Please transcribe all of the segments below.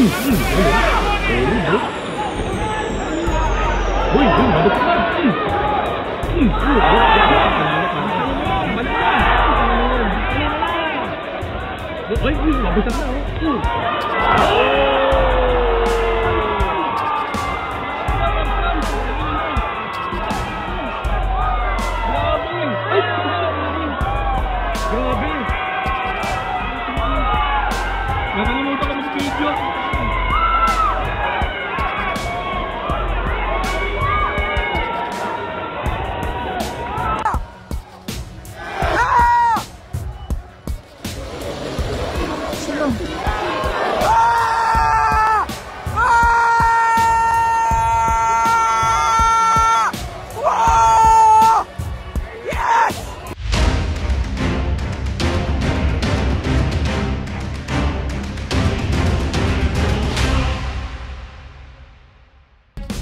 Uy, mabot ka. Uy, mabot ka. Grabe! Nakalimutan ko mag-video.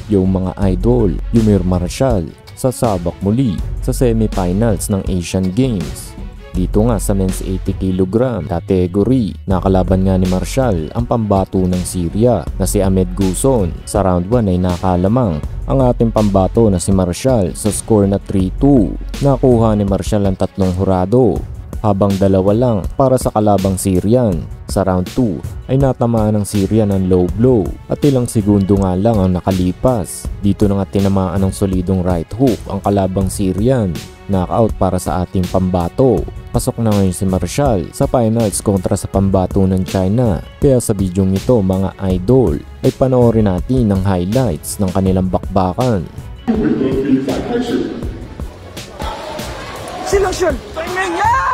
Yung mga idol, Yumir Marshall, sasabak muli sa semifinals ng Asian Games. Dito nga sa men's 80 kg category, nakalaban nga ni Marshall ang pambato ng Syria na si Ahmed Guson. Sa round 1 ay nakalamang ang ating pambato na si Marshall sa score na 3-2. Nakuha ni Marshall ang 3 hurado, habang 2 lang para sa kalabang Syrian. Sa round 2 ay natamaan ng Syrian ng low blow at ilang segundo nga lang ang nakalipas. Dito na nga tinamaan ng solidong right hook ang kalabang Syrian. Knockout para sa ating pambato. Pasok na ngayon si Marshall sa finals kontra sa pambato ng China. Kaya sa bidyong ito mga idol ay panoorin natin ang highlights ng kanilang bakbakan. Selection! Timing! Yeah!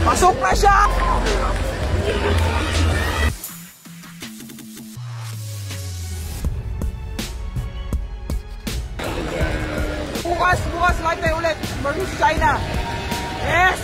Pasok na siya! Bukas live tayo ulit versus China. Yes!